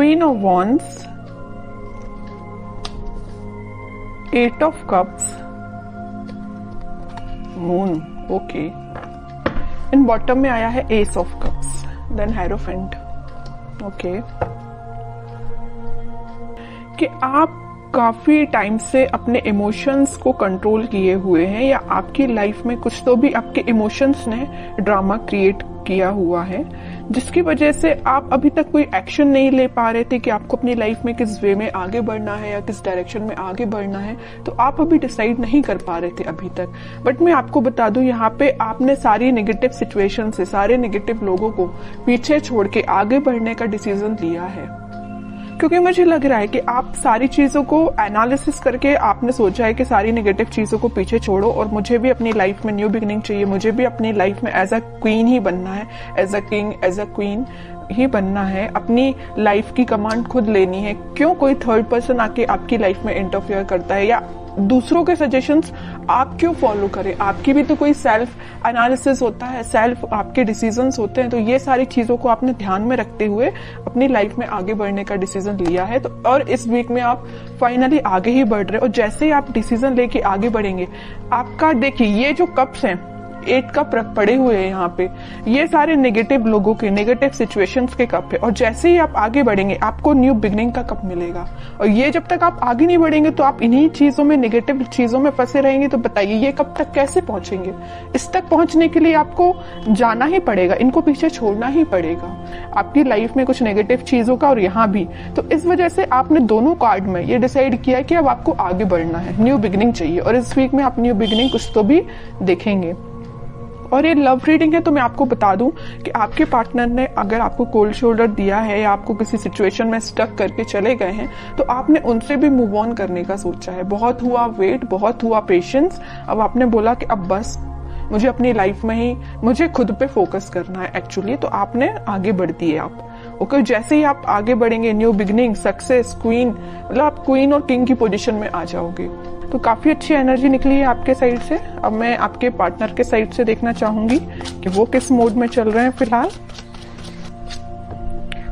Queen of wands, 8 of cups, moon, okay. In bottom में आया है ace of cups, then hierophant, okay. कि आप काफी टाइम से अपने इमोशंस को कंट्रोल किए हुए हैं, या आपकी लाइफ में कुछ तो भी आपके इमोशंस ने ड्रामा क्रिएट किया हुआ है, जिसकी वजह से आप अभी तक कोई एक्शन नहीं ले पा रहे थे कि आपको अपनी लाइफ में किस वे में आगे बढ़ना है या किस डायरेक्शन में आगे बढ़ना है। तो आप अभी डिसाइड नहीं कर पा रहे थे अभी तक। बट मैं आपको बता दूं, यहाँ पे आपने सारी नेगेटिव सिचुएशन से, सारे नेगेटिव लोगों को पीछे छोड़ के आगे बढ़ने का डिसीजन लिया है, क्योंकि मुझे लग रहा है कि आप सारी चीजों को एनालिसिस करके आपने सोचा है कि सारी नेगेटिव चीजों को पीछे छोड़ो और मुझे भी अपनी लाइफ में न्यू बिगिनिंग चाहिए, मुझे भी अपनी लाइफ में एज अ क्वीन ही बनना है, as a king, as a queen ही बनना है, अपनी लाइफ की कमांड खुद लेनी है। क्यों कोई थर्ड पर्सन आके आपकी लाइफ में इंटरफेयर करता है, या दूसरों के सजेशंस आप क्यों फॉलो करें? आपकी भी तो कोई सेल्फ एनालिसिस होता है, सेल्फ आपके डिसीजंस होते हैं। तो ये सारी चीजों को आपने ध्यान में रखते हुए अपनी लाइफ में आगे बढ़ने का डिसीजन लिया है। तो और इस वीक में आप फाइनली आगे ही बढ़ रहे हो, और जैसे ही आप डिसीजन लेके आगे बढ़ेंगे, आपका देखिए ये जो कप्स हैं, 8 कप पड़े हुए हैं यहाँ पे, ये सारे नेगेटिव लोगों के, नेगेटिव सिचुएशंस के कप है। और जैसे ही आप आगे बढ़ेंगे आपको न्यू बिगनिंग का कप मिलेगा। और ये जब तक आप आगे नहीं बढ़ेंगे तो आप इन्हीं चीजों में, नेगेटिव चीजों में फंसे रहेंगे। तो बताइए ये कब तक कैसे पहुंचेंगे? इस तक पहुंचने के लिए आपको जाना ही पड़ेगा, इनको पीछे छोड़ना ही पड़ेगा, आपकी लाइफ में कुछ नेगेटिव चीजों का और यहाँ भी। तो इस वजह से आपने दोनों कार्ड में ये डिसाइड किया है कि अब आपको आगे बढ़ना है, न्यू बिगनिंग चाहिए। और इस वीक में आप न्यू बिगनिंग कुछ तो भी देखेंगे। और ये लव रीडिंग है, तो मैं आपको बता दूं कि आपके पार्टनर ने अगर आपको कोल्ड शोल्डर दिया है या आपको किसी सिचुएशन में स्टक करके चले गए हैं, तो आपने उनसे भी मूव ऑन करने का सोचा है। बहुत हुआ वेट, बहुत हुआ पेशेंस, अब आपने बोला कि अब बस मुझे अपनी लाइफ में ही, मुझे खुद पे फोकस करना है एक्चुअली। तो आपने आगे बढ़ दिए आप, ओके। जैसे ही आप आगे बढ़ेंगे, न्यू बिगनिंग, सक्सेस, क्वीन, मतलब आप क्वीन और किंग की पोजीशन में आ जाओगे। तो काफी अच्छी एनर्जी निकली है आपके साइड से। अब मैं आपके पार्टनर के साइड से देखना चाहूंगी कि वो किस मोड में चल रहे हैं फिलहाल।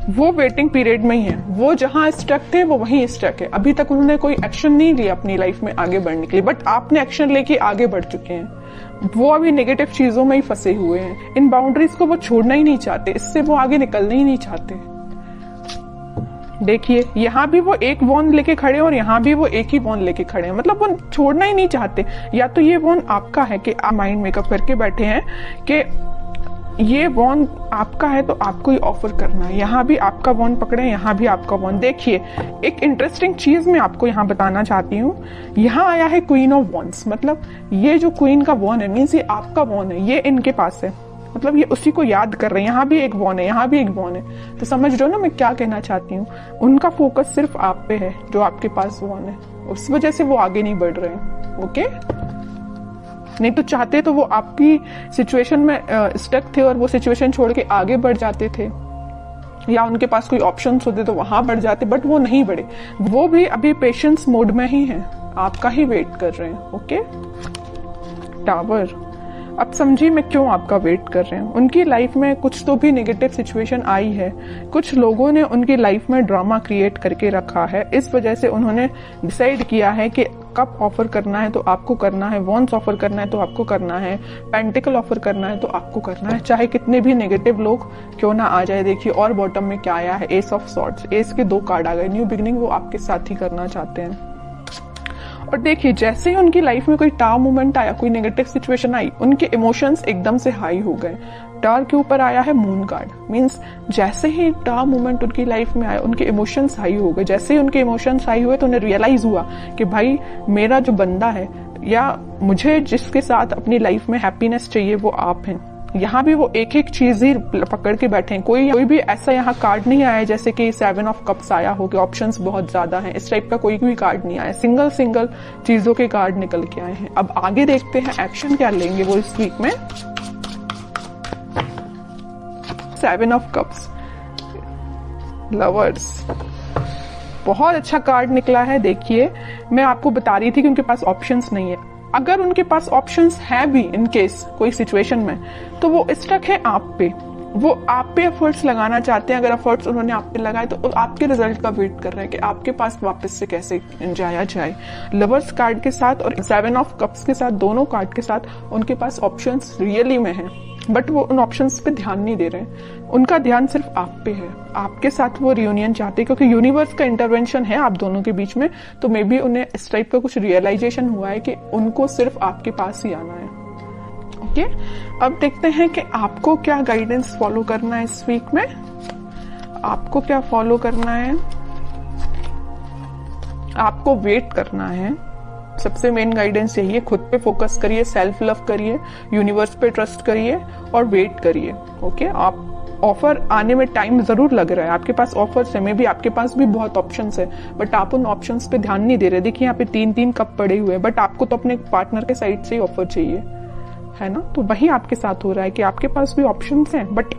वो वेटिंग पीरियड में ही है, वो जहां स्टक थे वो वहीं स्टक है। अभी तक उन्होंने कोई एक्शन नहीं लिया अपनी लाइफ में आगे बढ़ने के लिए, बट आपने एक्शन लेके आगे बढ़ चुके हैं। वो अभी नेगेटिव चीजों में ही फंसे हुए हैं, इन बाउंड्रीज को वो छोड़ना ही नहीं चाहते, इससे वो आगे निकलना ही नहीं चाहते। देखिए यहाँ भी वो एक वॉन लेके खड़े हैं और यहाँ भी वो एक ही वॉन लेके खड़े हैं, मतलब वो छोड़ना ही नहीं चाहते। या तो ये वॉन आपका है कि आप माइंड मेकअप करके बैठे हैं कि ये वॉन आपका है तो आपको ही ऑफर करना है। यहाँ भी आपका वॉन पकड़े, यहाँ भी आपका वॉन। देखिए एक इंटरेस्टिंग चीज मैं आपको यहाँ बताना चाहती हूँ। यहाँ आया है क्वीन ऑफ वॉन्स, मतलब ये जो क्वीन का वॉन है मीन्स ये आपका वॉन है, ये इनके पास है, मतलब ये उसी को याद कर रहे हैं। यहाँ भी एक वॉन है, यहाँ भी एक वॉन है। तो समझ रहे हो ना मैं क्या कहना चाहती हूँ? उनका फोकस सिर्फ आप पे है, जो आपके पास वॉन है, उस वजह से वो आगे नहीं बढ़ रहे हैं, ओके। नहीं तो चाहते तो वो आपकी सिचुएशन में स्टक थे और वो सिचुएशन छोड़ के आगे बढ़ जाते थे, या उनके पास कोई ऑप्शंस होते तो वहां बढ़ जाते, बट वो नहीं बढ़े। वो भी अभी पेशेंस मोड में ही हैं, आपका ही वेट कर रहे हैं, ओके। टावर, अब समझिए मैं क्यों आपका वेट कर रहे हैं। उनकी लाइफ में कुछ तो भी नेगेटिव सिचुएशन आई है, कुछ लोगों ने उनकी लाइफ में ड्रामा क्रिएट करके रखा है। इस वजह से उन्होंने डिसाइड किया है कि कप ऑफर करना है तो आपको करना है, वॉन्स ऑफर करना है तो आपको करना है, पेंटिकल ऑफर करना है तो आपको करना है, चाहे कितने भी नेगेटिव लोग क्यों ना आ जाए। देखिए और बॉटम में क्या आया है, एस ऑफ सॉर्ड्स, एस के 2 कार्ड आ गए। न्यू बिगिनिंग वो आपके साथ ही करना चाहते हैं। और देखिए जैसे ही उनकी लाइफ में कोई टावर मोमेंट आया, कोई नेगेटिव सिचुएशन आई, उनके इमोशंस एकदम से हाई हो गए। टावर के ऊपर आया है मून कार्ड, मींस जैसे ही टावर मोमेंट उनकी लाइफ में आया उनके इमोशंस हाई हो गए। जैसे ही उनके इमोशंस हाई हुए तो उन्हें रियलाइज हुआ कि भाई मेरा जो बंदा है या मुझे जिसके साथ अपनी लाइफ में हैप्पीनेस चाहिए वो आप हैं। यहाँ भी वो एक एक चीज ही पकड़ के बैठे हैं। कोई भी ऐसा यहाँ कार्ड नहीं आया जैसे कि 7 ऑफ कप्स आया हो कि ऑप्शंस बहुत ज्यादा हैं, इस टाइप का कोई भी कार्ड नहीं आया। सिंगल चीजों के कार्ड निकल के आए हैं। अब आगे देखते हैं एक्शन क्या लेंगे वो इस वीक में। 7 ऑफ कप्स, लवर्स, बहुत अच्छा कार्ड निकला है। देखिए मैं आपको बता रही थी कि उनके पास ऑप्शंस नहीं है। अगर उनके पास ऑप्शंस है भी इन केस कोई सिचुएशन में, तो वो स्टक है आप पे। वो आप पे एफर्ट्स लगाना चाहते हैं। अगर एफर्ट्स उन्होंने आप पे लगाए तो आपके रिजल्ट का वेट कर रहे हैं कि आपके पास वापस से कैसे जाया जाए। लवर्स कार्ड के साथ और 7 ऑफ कप्स के साथ, दोनों कार्ड के साथ उनके पास ऑप्शंस रियली में हैं, बट वो उन ऑप्शंस पे ध्यान नहीं दे रहे हैं। उनका ध्यान सिर्फ आप पे है, आपके साथ वो रियूनियन चाहते हैं, क्योंकि यूनिवर्स का इंटरवेंशन है आप दोनों के बीच में। तो मे बी उन्हें इस टाइप का कुछ रियलाइजेशन हुआ है कि उनको सिर्फ आपके पास ही आना है। ओके, अब देखते हैं कि आपको क्या गाइडेंस फॉलो करना है इस वीक में। आपको क्या फॉलो करना है? आपको वेट करना है। सबसे मेन गाइडेंस यही है, खुद पे फोकस करिए, सेल्फ लव करिए, यूनिवर्स पे ट्रस्ट करिए और वेट करिए। ओके, आप ऑफर आने में टाइम जरूर लग रहा है, आपके पास ऑफर्स है, मे बी आपके पास भी बहुत ऑप्शंस है, बट आप उन ऑप्शंस पे ध्यान नहीं दे रहे। देखिए यहाँ पे 3-3 कप पड़े हुए हैं, बट आपको तो अपने पार्टनर के साइड से ही ऑफर चाहिए, है ना। तो वही आपके साथ हो रहा है कि आपके पास भी ऑप्शंस हैं, बट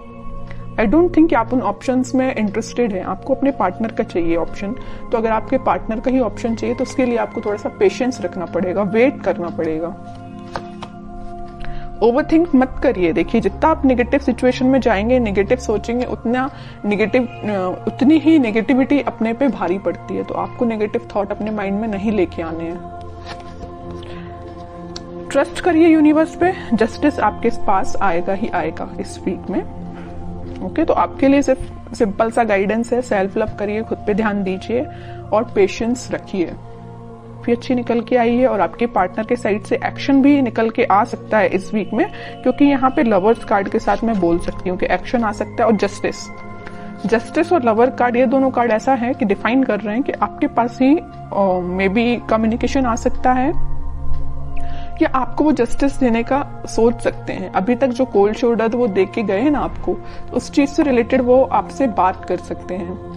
आई डोंट थिंक कि आप उन ऑप्शंस में इंटरेस्टेड हैं। आपको अपने पार्टनर का चाहिए ऑप्शन। तो अगर आपके पार्टनर का ही ऑप्शन चाहिए तो उसके लिए आपको थोड़ा सा पेशेंस रखना पड़ेगा, वेट करना पड़ेगा। ओवरथिंक मत करिए। देखिए जितना आप नेगेटिव सिचुएशन में जाएंगे, नेगेटिव सोचेंगे, उतनी ही नेगेटिविटी अपने पे भारी पड़ती है। तो आपको नेगेटिव थॉट अपने माइंड में नहीं लेके आने हैं। ट्रस्ट करिए यूनिवर्स पे, जस्टिस आपके पास आएगा ही आएगा इस वीक में। ओके, तो आपके लिए सिर्फ सिंपल सा गाइडेंस है, सेल्फ लव करिए, खुद पे ध्यान दीजिए और पेशेंस रखिए। भी अच्छी निकल के आई है और आपके पार्टनर के साइड से एक्शन भी निकल के आ सकता है इस वीक में, क्योंकि यहाँ पे लवर्स कार्ड के साथ मैं बोल सकती हूँ कि एक्शन आ सकता है। और जस्टिस और लवर कार्ड, ये दोनों कार्ड ऐसा है कि डिफाइन कर रहे हैं कि आपके पास ही मे बी कम्युनिकेशन आ सकता है या आपको वो जस्टिस देने का सोच सकते हैं। अभी तक जो कोल्ड शोल्डर वो दे के गए हैं ना आपको, उस चीज से रिलेटेड वो आपसे बात कर सकते हैं।